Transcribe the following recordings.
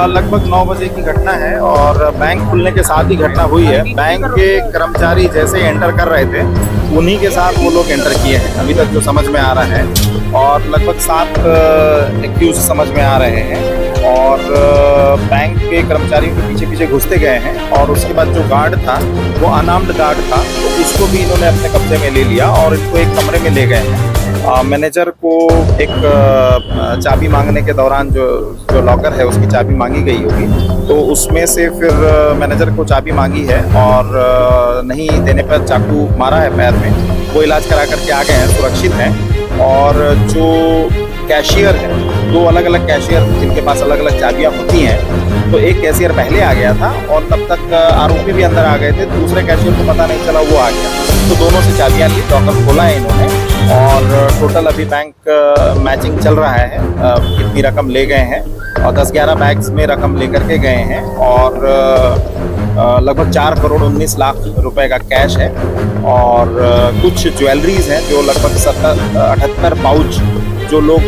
लगभग 9 बजे की घटना है और बैंक खुलने के साथ ही घटना हुई है। बैंक के कर्मचारी जैसे एंटर कर रहे थे, उन्हीं के साथ वो लोग एंटर किए हैं, अभी तक जो समझ में आ रहा है। और लगभग 7 एक्यूज समझ में आ रहे हैं और बैंक के कर्मचारियों के पीछे पीछे घुसते गए हैं। और उसके बाद जो गार्ड था वो अनार्म्ड गार्ड था, तो उसको भी इन्होंने अपने कब्जे में ले लिया और इनको एक कमरे में ले गए हैं। मैनेजर को एक चाबी मांगने के दौरान जो लॉकर है उसकी चाबी मांगी गई होगी, तो उसमें से फिर मैनेजर को चाबी मांगी है और नहीं देने पर चाकू मारा है पैर में। वो इलाज करा करके आ गए हैं, सुरक्षित हैं। और जो कैशियर है, 2 अलग अलग कैशियर जिनके पास अलग अलग चाबियां होती हैं, तो एक कैशियर पहले आ गया था और तब तक आरोपी भी अंदर आ गए थे। दूसरे कैशियर को पता नहीं चला, वो आ गया, तो दोनों से चाबियां ली, लॉकर खोला है इन्होंने। और टोटल अभी बैंक मैचिंग चल रहा है, कितनी रकम ले गए हैं, और 10-11 बैग्स में रकम लेकर के गए हैं। और लगभग 4 करोड़ 19 लाख रुपए का कैश है और कुछ ज्वेलरीज हैं जो लगभग 78 पाउच, जो लोग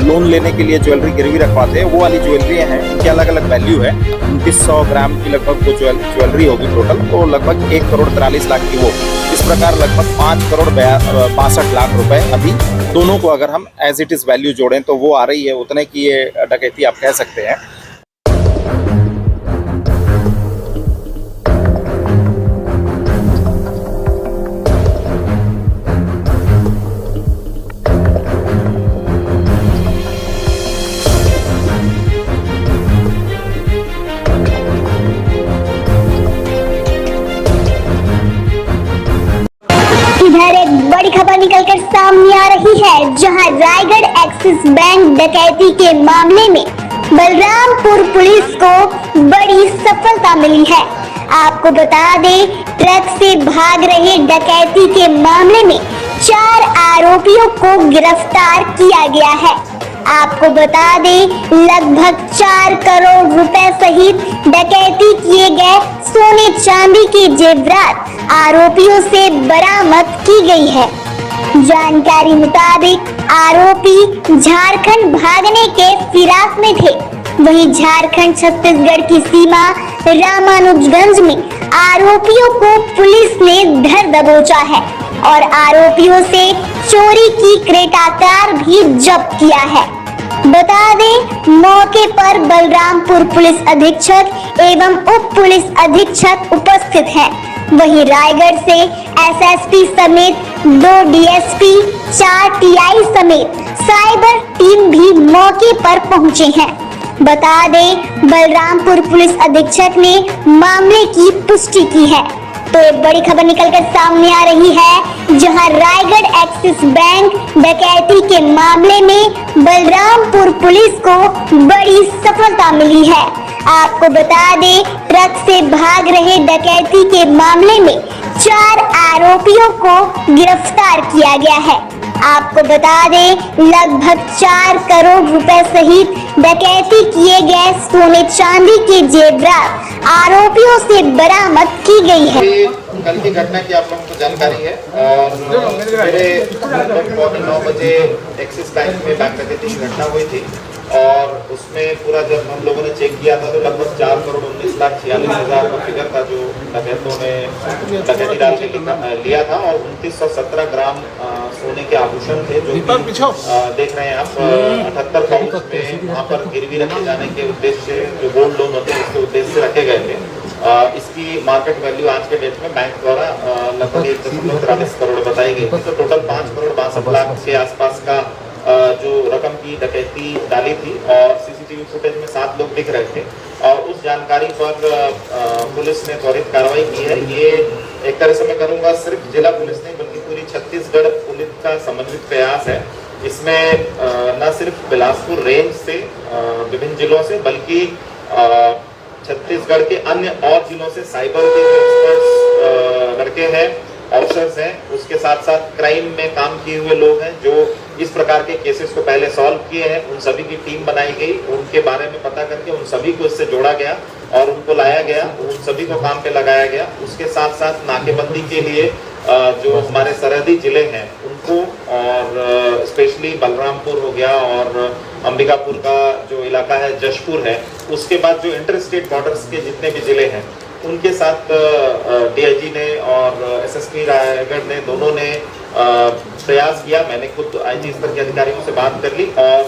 लोन लेने के लिए ज्वेलरी गिरवी रखवाते हैं, वो वाली ज्वेलरी हैं। इनकी अलग अलग वैल्यू है, 2900 ग्राम की लगभग वो ज्वेलरी होगी टोटल, तो लगभग 1 करोड़ 43 लाख की वो। इस प्रकार लगभग 5 करोड़ 62 लाख रुपए अभी दोनों को अगर हम एज इट इज़ वैल्यू जोड़ें तो वो आ रही है उतने की। ये डकैती आप कह सकते हैं। इधर एक बड़ी खबर निकलकर सामने आ रही है, जहां रायगढ़ एक्सिस बैंक डकैती के मामले में बलरामपुर पुलिस को बड़ी सफलता मिली है। आपको बता दें, ट्रक से भाग रहे डकैती के मामले में 4 आरोपियों को गिरफ्तार किया गया है। आपको बता दें, लगभग 4 करोड़ रुपए सहित डकैती किए गए सोने चांदी के जेवरात आरोपियों से बरामद की गई है। जानकारी मुताबिक आरोपी झारखंड भागने के फिराक में थे। वहीं झारखंड छत्तीसगढ़ की सीमा रामानुजगंज में आरोपियों को पुलिस ने धर दबोचा है और आरोपियों से चोरी की क्रेटा कार भी जब्त किया है। बता दें, मौके पर बलरामपुर पुलिस अधीक्षक एवं उप पुलिस अधीक्षक उपस्थित हैं। वहीं रायगढ़ से एसएसपी समेत 2 डीएसपी, 4 टीआई समेत साइबर टीम भी मौके पर पहुंचे हैं। बता दें, बलरामपुर पुलिस अधीक्षक ने मामले की पुष्टि की है। तो एक बड़ी खबर निकलकर सामने आ रही है, जहां रायगढ़ एक्सिस बैंक डकैती के मामले में बलरामपुर पुलिस को बड़ी सफलता मिली है। आपको बता दें, ट्रक से भाग रहे डकैती के मामले में 4 आरोपियों को गिरफ्तार किया गया है। आपको बता दें, लगभग 4 करोड़ रुपए सहित डकैती किए गए सोने चांदी के जेवरात आरोपियों से बरामद की गई है। कल की घटना की आप लोगों को जानकारी है और मेरे लगभग 9 बजे एक्सिस बैंक में बैंक डकैती की घटना हुई थी और उसमें पूरा जब हम लोगों ने चेक किया था तो लगभग 4 करोड़ 19 लाख 46 हज़ार का फिगर था जो डकैतों ने डकैती डाल के लिया था। और 2917 ग्राम सोने के आभूषण थे जो देख रहे हैं आप 78 पाउंड में वहाँ पर गिरवी रखे जाने के उद्देश्य, जो गोल्ड लोन होते हैं उसके उद्देश्य से रखे गए थे। इसकी मार्केट वैल्यू आज के डेट में बैंक द्वारा लगभग 1.43 करोड़ बताई गई थी। तो टोटल 5 करोड़ 62 लाख के आसपास का जो रकम की डकैती डाली थी और सीसीटीवी फुटेज में 7 लोग दिख रहे थे। और उस जानकारी पर पुलिस ने त्वरित कार्रवाई की है। ये एक तरह से मैं करूँगा सिर्फ जिला पुलिस नहीं बल्कि पूरी छत्तीसगढ़ पुलिस का समन्वित प्रयास है। इसमें न सिर्फ बिलासपुर रेंज से विभिन्न जिलों से बल्कि छत्तीसगढ़ के अन्य और जिलों से साइबर के एक्सपर्ट्स लड़के हैं, ऑफिसर्स हैं, उसके साथ साथ क्राइम में काम किए हुए लोग हैं जो इस प्रकार के केसेस को पहले सॉल्व किए हैं। उन सभी की टीम बनाई गई, उनके बारे में पता करके उन सभी को इससे जोड़ा गया और उनको लाया गया, उन सभी को काम पे लगाया गया। उसके साथ साथ नाकेबंदी के लिए जो हमारे सरहदी जिले हैं उन को और स्पेशली बलरामपुर हो गया और अंबिकापुर का जो इलाका है जशपुर है, उसके बाद जो इंटर स्टेट बॉर्डर्स के जितने भी जिले हैं उनके साथ डीआईजी ने और एसएसपी रायगढ़ ने दोनों ने प्रयास किया। मैंने खुद आईजी स्तर के अधिकारियों से बात कर ली और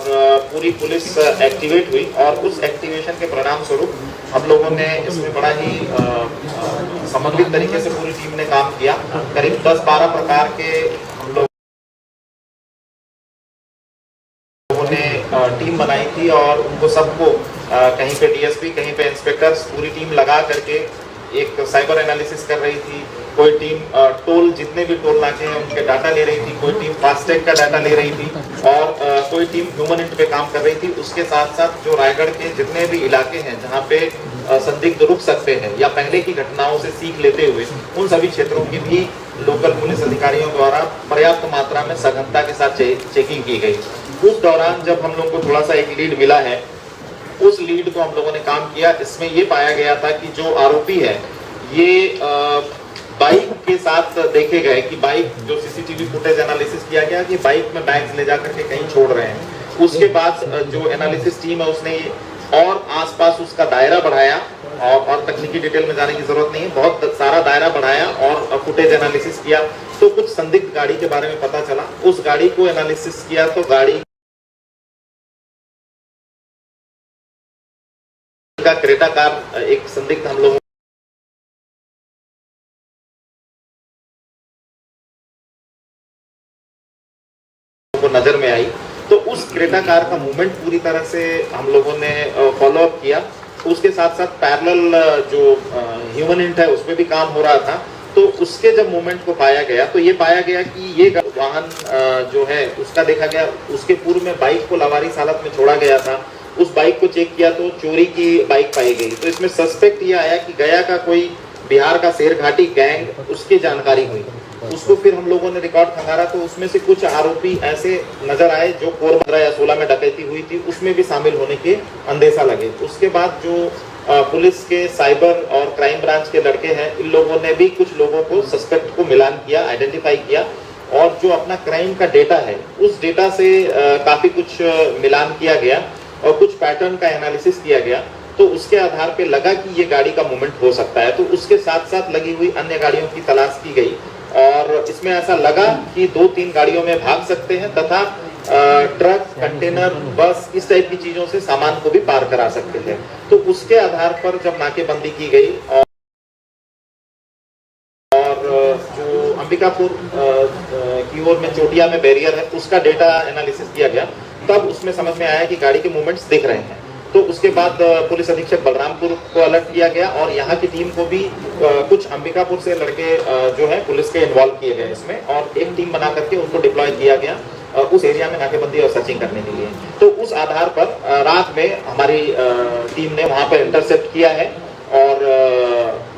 पूरी पुलिस एक्टिवेट हुई और उस एक्टिवेशन के परिणाम स्वरूप हम लोगों ने इसमें बड़ा ही समन्वित तरीके से पूरी टीम ने काम किया। करीब 10-12 प्रकार के हम लोगों ने टीम बनाई थी और उनको सबको कहीं पे डीएसपी, कहीं पे इंस्पेक्टर्स, पूरी टीम लगा करके एक साइबर एनालिसिस कर रही थी। कोई टीम टोल, जितने भी टोल नाके हैं उनके डाटा ले रही थी, कोई टीम फास्टैग का डाटा ले रही थी और कोई टीम ह्यूमन इंट पे काम कर रही थी। उसके साथ साथ जो रायगढ़ के जितने भी इलाके हैं जहाँ पे संदिग्ध रुक सकते हैं या पहले की घटनाओं से सीख लेते हुए, उन सभी क्षेत्रों की भी लोकल पुलिस अधिकारियों द्वारा पर्याप्त मात्रा में सघनता के साथ चेकिंग की गई। उस दौरान जब हम लोग को थोड़ा सा एक लीड मिला है, उस लीड को हम लोगों ने काम किया। इसमें ये पाया गया था कि जो आरोपी है ये बाइक के साथ देखे गए कि बाइक, जो सीसीटीवी फुटेज एनालिसिस किया गया कि बाइक में बैग्स ले जाकर के कहीं छोड़ रहे हैं। उसके बाद जो एनालिसिस टीम है उसने और आसपास उसका दायरा बढ़ाया और तकनीकी डिटेल में जाने की जरूरत नहीं है, बहुत सारा दायरा बढ़ाया और फुटेज एनालिसिस किया तो कुछ संदिग्ध गाड़ी के बारे में पता चला। उस गाड़ी को एनालिसिस किया तो गाड़ी का क्रेटा कार एक संदिग्ध हम लोगों को नजर में आई। तो उस क्रेटा कार का मूवमेंट पूरी तरह से हम लोगों ने फॉलो अप किया। उसके साथ साथ पैरेलल जो ह्यूमन इंट है उसमें भी काम हो रहा था। तो उसके जब मूवमेंट को पाया गया तो ये पाया गया कि ये वाहन जो है उसका देखा गया, उसके पूर्व में बाइक को लावारिस हालत में छोड़ा गया था। उस बाइक को चेक किया तो चोरी की बाइक पाई गई। तो इसमें सस्पेक्ट ये आया कि गया का कोई बिहार का शेरघाटी गैंग, उसकी जानकारी हुई। उसको फिर हम लोगों ने रिकॉर्ड खंगारा तो उसमें से कुछ आरोपी ऐसे नजर आए जो कोर 15 या 16 में डकैती हुई थी उसमें भी शामिल होने के अंदेशा लगे। उसके बाद जो पुलिस के साइबर और क्राइम ब्रांच के लड़के हैं, इन लोगों ने भी कुछ लोगों को सस्पेक्ट को मिलान किया, आइडेंटिफाई किया और जो अपना क्राइम का डेटा है उस डेटा से काफी कुछ मिलान किया गया और कुछ पैटर्न का एनालिसिस किया गया। तो उसके आधार पे लगा कि ये गाड़ी का मूवमेंट हो सकता है। तो उसके साथ साथ लगी हुई अन्य गाड़ियों की तलाश की गई और इसमें ऐसा लगा कि 2-3 गाड़ियों में भाग सकते हैं तथा ट्रक, कंटेनर, बस, इस टाइप की चीजों से सामान को भी पार करा सकते हैं। तो उसके आधार पर जब नाकेबंदी की गई और जो अंबिकापुर की ओर में चोटिया में बैरियर है उसका डेटा एनालिसिस किया गया, तब उसमें समझ में आया कि गाड़ी के मूवमेंट्स दिख रहे हैं। तो उसके बाद पुलिस अधीक्षक बलरामपुर को अलर्ट किया गया और यहाँ की टीम को भी कुछ अंबिकापुर से लड़के जो है पुलिस के इन्वॉल्व किए गए इसमें और एक टीम बना करके उनको डिप्लॉय किया गया उस एरिया में नाकेबंदी और सर्चिंग करने के लिए। तो उस आधार पर रात में हमारी टीम ने वहाँ पर इंटरसेप्ट किया है और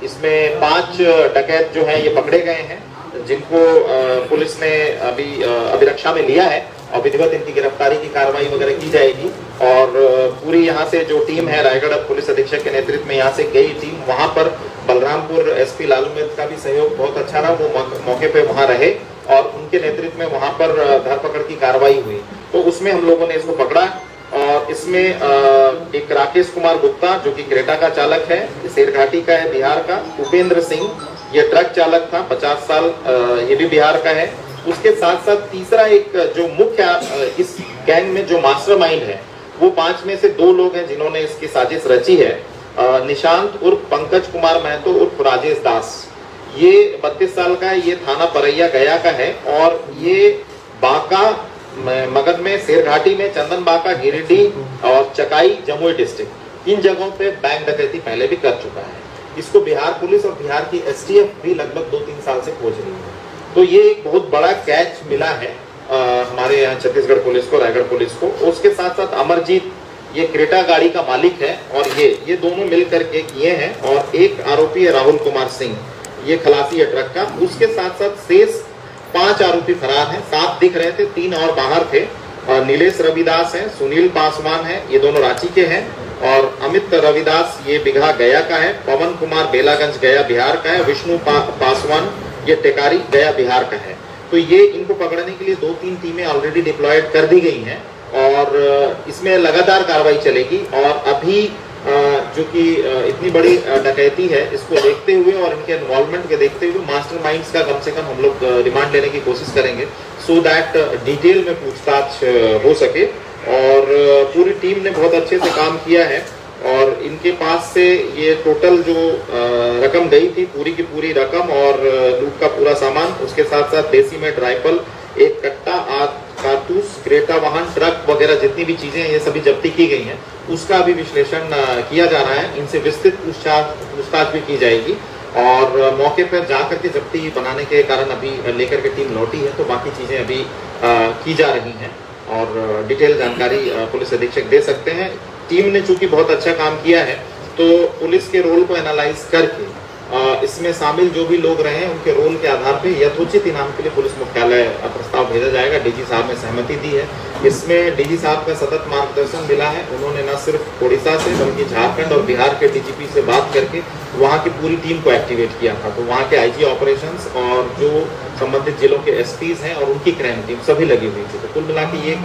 इसमें 5 डकैत जो है ये पकड़े गए हैं, जिनको पुलिस ने अभी अभिरक्षा में लिया है और विधिवत इनकी गिरफ्तारी की कार्रवाई वगैरह की जाएगी। और पूरी यहाँ से जो टीम है रायगढ़ पुलिस अधीक्षक के नेतृत्व में यहाँ से गई टीम, वहाँ पर बलरामपुर एसपी लालू मेद का भी सहयोग बहुत अच्छा रहा। वो मौके पे वहाँ रहे और उनके नेतृत्व में वहाँ पर धरपकड़ की कार्रवाई हुई। तो उसमें हम लोगों ने इसको पकड़ा और इसमें एक राकेश कुमार गुप्ता जो कि क्रेटा का चालक है, शेरघाटी का है, बिहार का। उपेंद्र सिंह ये ट्रक चालक था, 50 साल, ये भी बिहार का है। उसके साथ साथ तीसरा एक जो मुख्य इस गैंग में जो मास्टरमाइंड है वो 5 में से 2 लोग हैं जिन्होंने इसकी साजिश रची है। निशांत उर्फ पंकज कुमार महतो उर्फ राजेश दास, ये 32 साल का है, ये थाना परैया गया का है और ये बांका मगध में, शेरघाटी में, चंदन बांका, गिरिडीह और चकाई जमुई डिस्ट्रिक्ट, इन जगहों पे बैंक डकैती पहले भी कर चुका है। इसको बिहार पुलिस और बिहार की एसटीएफ भी लगभग 2-3 साल से खोज रही है। तो ये एक बहुत बड़ा कैच मिला है हमारे यहाँ छत्तीसगढ़ पुलिस को, रायगढ़ पुलिस को। उसके साथ साथ अमरजीत ये क्रेटा गाड़ी का मालिक है और ये दोनों मिल करके किए हैं और एक आरोपी है राहुल कुमार सिंह, ये खलासी है ट्रक का। उसके साथ साथ शेष 5 आरोपी फरार हैं, 7 दिख रहे थे, 3 और बाहर थे। नीलेश रविदास है, सुनील पासवान है, ये दोनों रांची के हैं और अमित रविदास ये बिघा गया का है। पवन कुमार बेलागंज गया बिहार का है। विष्णु पासवान ये टेकारी गया बिहार का है। तो ये इनको पकड़ने के लिए 2-3 टीमें ऑलरेडी डिप्लॉयड कर दी गई हैं और इसमें लगातार कार्रवाई चलेगी। और अभी जो कि इतनी बड़ी डकैती है, इसको देखते हुए और इनके इन्वॉल्वमेंट के देखते हुए मास्टरमाइंड्स का कम से कम हम लोग रिमांड लेने की कोशिश करेंगे, सो दैट डिटेल में पूछताछ हो सके। और पूरी टीम ने बहुत अच्छे से काम किया है और इनके पास से ये टोटल जो रकम गई थी, पूरी की पूरी रकम और लूट का पूरा सामान, उसके साथ साथ देसी मेड राइफल, एक कट्टा, आग कारतूस, क्रेटा वाहन, ट्रक वगैरह जितनी भी चीजें हैं ये सभी जब्ती की गई हैं, उसका भी विश्लेषण किया जा रहा है। इनसे विस्तृत पूछताछ भी की जाएगी और मौके पर जाकर के जब्ती बनाने के कारण अभी लेकर के टीम लौटी है, तो बाकी चीजें अभी की जा रही हैं और डिटेल जानकारी पुलिस अधीक्षक दे सकते हैं। टीम ने चूंकि बहुत अच्छा काम किया है, तो पुलिस के रोल को एनालाइज करके इसमें शामिल जो भी लोग रहे हैं उनके रोल के आधार पे यथोचित इनाम के लिए पुलिस मुख्यालय प्रस्ताव भेजा जाएगा। डीजी साहब ने सहमति दी है। इसमें डीजी साहब का सतत मार्गदर्शन मिला है। उन्होंने न सिर्फ ओडिशा से बल्कि झारखंड और बिहार के डीजीपी से बात करके वहाँ की पूरी टीम को एक्टिवेट किया था। तो वहाँ के आईजी ऑपरेशंस और जो संबंधित जिलों के एसपीज हैं और उनकी क्राइम टीम सभी लगी हुई थी। तो कुल मिला के एक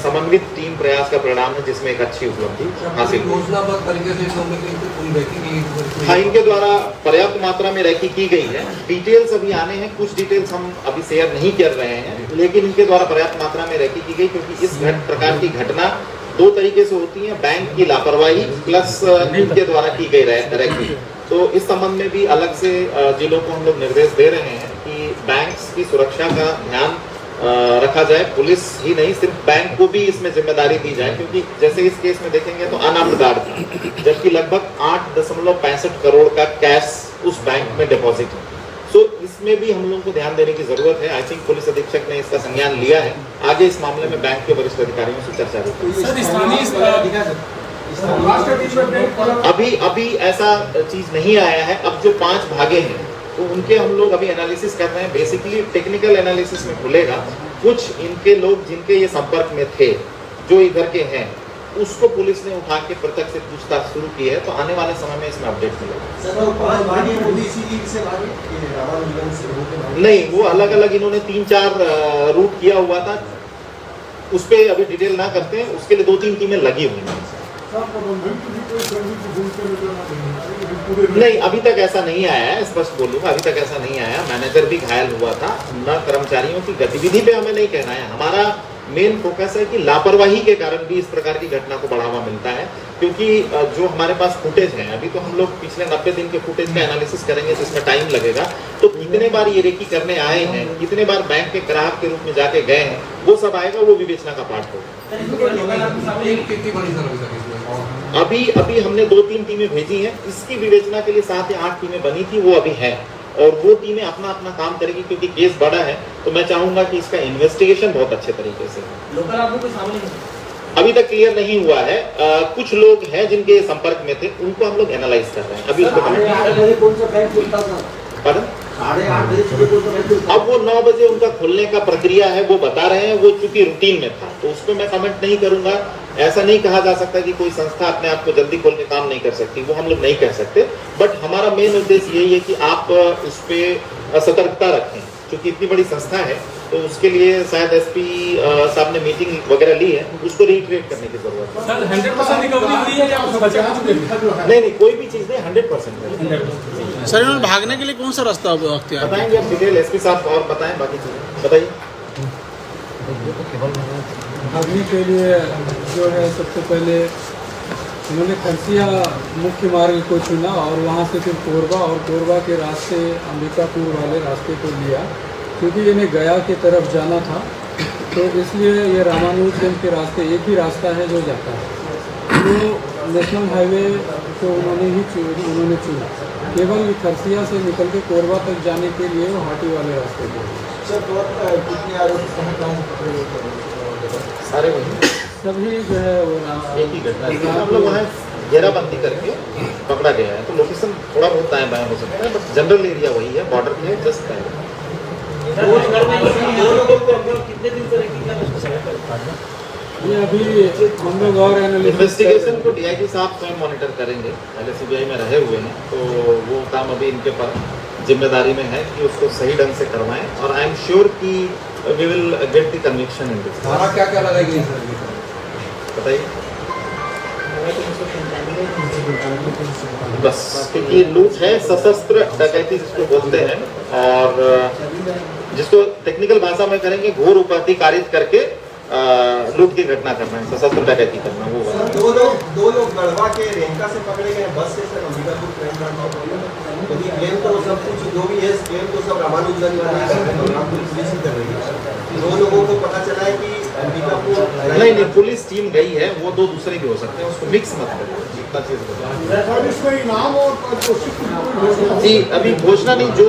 समन्वित टीम प्रयास का परिणाम है जिसमें एक अच्छी उपलब्धि हासिल हुई। हाँ, इनके द्वारा पर्याप्त मात्रा में रैकी की गई है। डिटेल्स अभी आने हैं, कुछ डिटेल्स हम अभी शेयर नहीं कर रहे हैं, लेकिन इनके द्वारा पर्याप्त मात्रा में रैकी की गई, क्योंकि इस प्रकार की घटना दो तरीके से होती है, बैंक की लापरवाही प्लस इनके द्वारा की गई रैकी। तो इस संबंध में भी अलग से जिलों को हम लोग निर्देश दे रहे हैं कि बैंक्स की सुरक्षा का ध्यान रखा जाए। पुलिस ही नहीं, सिर्फ बैंक को भी इसमें जिम्मेदारी दी जाए, क्योंकि जैसे इस केस में देखेंगे तो अनार्म्ड गार्ड था, जबकि लगभग 8.65 करोड़ का कैश उस बैंक में डिपॉजिट है। सो इसमें भी हम लोगों को ध्यान देने की जरूरत है। आई थिंक पुलिस अधीक्षक ने इसका संज्ञान लिया है। आगे इस मामले में बैंक के वरिष्ठ अधिकारियों से चर्चा होगी। अभी ऐसा चीज नहीं आया है। अब जो 5 भागे हैं तो उनके हम लोग अभी एनालिसिस कर रहे हैं। बेसिकली टेक्निकल एनालिसिस में खुलेगा। कुछ इनके लोग जिनके ये संपर्क में थे, जो इधर के हैं, उसको पुलिस ने उठा के प्रत्यक्ष से पूछताछ शुरू की है। तो आने वाले समय में इसमें अपडेट मिलेगा। नहीं, वो अलग अलग इन्होंने 3-4 रूट किया हुआ था, उस पर अभी डिटेल ना करते हैं। उसके लिए 2-3 टीमें लगी हुई हैं। नहीं, अभी तक ऐसा नहीं आया है, स्पष्ट बोलूंगा, अभी तक ऐसा नहीं आया। मैनेजर भी घायल हुआ था। न कर्मचारियों की गतिविधि पे हमें नहीं कहना है। हमारा मेन फोकस है कि लापरवाही के कारण भी इस प्रकार की घटना को बढ़ावा मिलता है, क्योंकि जो हमारे पास फुटेज है, अभी तो हम लोग पिछले 90 दिन के फुटेज का एनालिसिस करेंगे तो इसमें टाइम लगेगा। तो कितने बार ये रेकी करने आए हैं, कितने बार बैंक के ग्राहक के रूप में जाके गए हैं, वो सब आएगा, वो विवेचना का पार्ट होगा। अभी हमने 2-3 टीमें भेजी हैं। इसकी विवेचना के लिए 7 या 8 टीमें बनी थी, वो अभी है और वो टीमें अपना अपना काम करेगी, क्योंकि केस बड़ा है। तो मैं चाहूंगा कि इसका इन्वेस्टिगेशन बहुत अच्छे तरीके से लोकल आदमी को शामिल अभी तक क्लियर नहीं हुआ है। कुछ लोग हैं जिनके संपर्क में थे, उनको हम लोग एनालाइज कर रहे हैं। अभी अब वो 9 बजे उनका खुलने का प्रक्रिया है, वो बता रहे हैं। वो चूंकि रूटीन में था, तो उस पर मैं कमेंट नहीं करूंगा। ऐसा नहीं कहा जा सकता कि कोई संस्था अपने आप को जल्दी खोल के काम नहीं कर सकती, वो हम लोग नहीं कह सकते। बट हमारा मेन उद्देश्य यही है कि आप उस पर सतर्कता रखें। चूंकि इतनी बड़ी संस्था है, तो उसके लिए शायद एसपी साहब ने मीटिंग वगैरह ली है, उसको रिट्रेट करने की जरूरत है। सर 100% रिकवरी हुई है या बचा चुके हैं? नहीं, कोई भी चीज नहीं, 100%। सर इन्होंने भागने के लिए कौन सा रास्ता अख्तियार किया? बताएंगे आप डिटेल, एसपी साहब और बताएं बाकी चीजें। बताइए। भागने के लिए जो है, सबसे पहले उन्होंने खरसिया मुख्य मार्ग को चुना और वहाँ से फिर कोरबा और कोरबा के रास्ते अंबिकापुर वाले रास्ते को लिया, क्योंकि इन्हें गया की तरफ जाना था। तो इसलिए ये रामानुजगंज के रास्ते, एक ही रास्ता है जो जाता है, तो नेशनल हाईवे को उन्होंने चुना। केवल खरसिया से निकल के कोरबा तक जाने के लिए वो हाटी वाले रास्ते को। सारे वही सभी जो है वो एक ही घटना है। हम लोग वहाँ घेराबंदी करके पकड़ा गया है, तो लोकेशन थोड़ा बहुत दाएं बाएं हो सकता है, बट जनरल एरिया वही है, बॉर्डर पे है, जस्ट है। कितने दिन से रेकी कर? ये अभी हम लोग और इन्वेस्टिगेशन को डीआईजी साहब स्वयं मॉनिटर करेंगे। पहले सीबीआई में रहे हुए हैं, तो वो काम अभी इनके पर जिम्मेदारी में है कि उसको सही ढंग से करवाएं और आई एम श्योर कि we will get the conviction in this. क्या क्या लगाएगी बताइए। बस क्योंकि लूट है, सशस्त्र डकैती जिसको बोलते हैं, और जिसको टेक्निकल भाषा में करेंगे घोर उपाधि कारित करके लूट की घटना करना है, सशस्त्र डकैती करना। वो दो लोग गढ़वा के रेंका से पकड़े गए बस से सर अंबिकापुर क्लेम तो सब कुछ जो भी है क्लेम तो सब रामानुजन पुलिस कर रही है। 2 लोगों को पता चला है कि अंबिकापुर नहीं पुलिस टीम गई है, वो 2 दूसरे भी हो सकते हैं, उसको मिक्स मत करो जितना चीज इनाम और जी अभी घोषणा नहीं, जो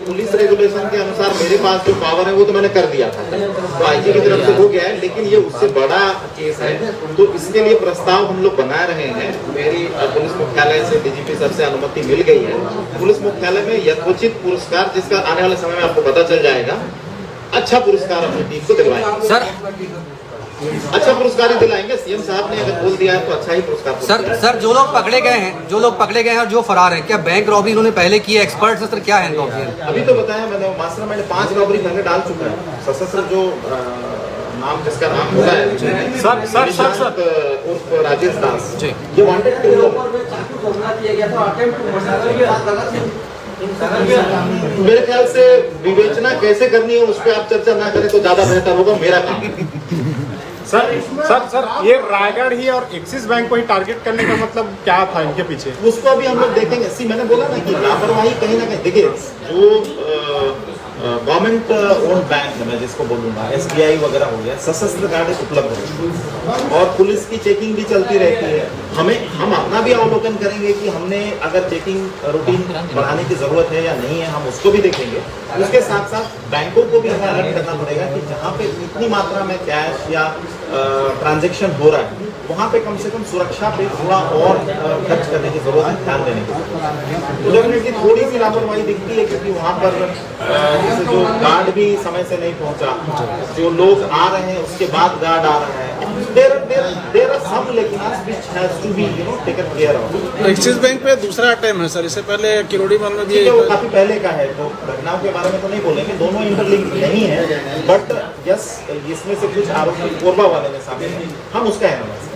पुलिस रेगुलेशन के अनुसार मेरे पास जो पावर है वो तो मैंने कर दिया था, तो आईजी की तरफ से हो गया है, लेकिन ये उससे बड़ा केस है तो इसके लिए प्रस्ताव हम लोग बना रहे हैं। मेरी पुलिस मुख्यालय से डीजीपी सर से अनुमति मिल गई है। पुलिस मुख्यालय में यथोचित पुरस्कार, जिसका आने वाले समय में आपको पता चल जाएगा, अच्छा पुरस्कार अपनी टीम को दिलवाएंगे। सर अच्छा पुरस्कार ही दिलाएंगे, सीएम साहब ने अगर बोल दिया है तो अच्छा ही पुरस्कार। सर जो लोग पकड़े गए हैं और जो फरार हैं, क्या बैंक रॉबरी उन्होंने पहले की है? एक्सपर्ट सर क्या है इनका? अभी तो बताया मैंने, मास्टरमाइंड 5 रॉबरी पहले डाल चुका है। सशस्त्र जो नाम जिसका नाम हुआ है सर उर्फ राजेश दास, ये वांटेड मेरे ख्याल से विवेचना कैसे करनी है उस पर आप चर्चा ना करें तो ज्यादा बेहतर होगा, मेरा काम। सर ये रायगढ़ ही और एक्सिस बैंक को ही टारगेट करने का मतलब क्या था इनके पीछे? उसको अभी हम लोग देखेंगे। सी मैंने बोला ना कि लापरवाही कहीं ना कहीं, देखिए जो गवर्नमेंट ओन बैंक है, मैं जिसको बोलूँगा SBI वगैरह हो गया, सशस्त्र गार्ड उपलब्ध है और पुलिस की चेकिंग भी चलती रहती है। हम अपना भी अवलोकन करेंगे कि हमने अगर चेकिंग रूटीन बढ़ाने की जरूरत है या नहीं है, हम उसको भी देखेंगे। उसके साथ साथ बैंकों को भी हमें अलर्ट करना पड़ेगा कि जहाँ पे इतनी मात्रा में कैश या ट्रांजेक्शन हो रहा है वहाँ पे कम से कम सुरक्षा पे थोड़ा और खर्च करने की जरूरत है, ध्यान देने की जरूरत है। तो डेफिनेटली थोड़ी सी लापरवाही दिखती है क्योंकि वहाँ पर जैसे जो गार्ड भी समय से नहीं पहुँचा, जो लोग आ रहे हैं उसके बाद गार्ड आ रहा है, there are some lacunas which has to be taken care of. Axis bank पे दूसरा अटेम्प्ट है सर, इससे पहले किरोड़ी माल में भी वो काफी पहले का है, तो घटनाओं के बारे में तो नहीं बोलेंगे, दोनों इंटरलिंक नहीं है, बट यस इसमें से कुछ आरोपी कोरबा वाले में शामिल है, हम उसका एनालाइज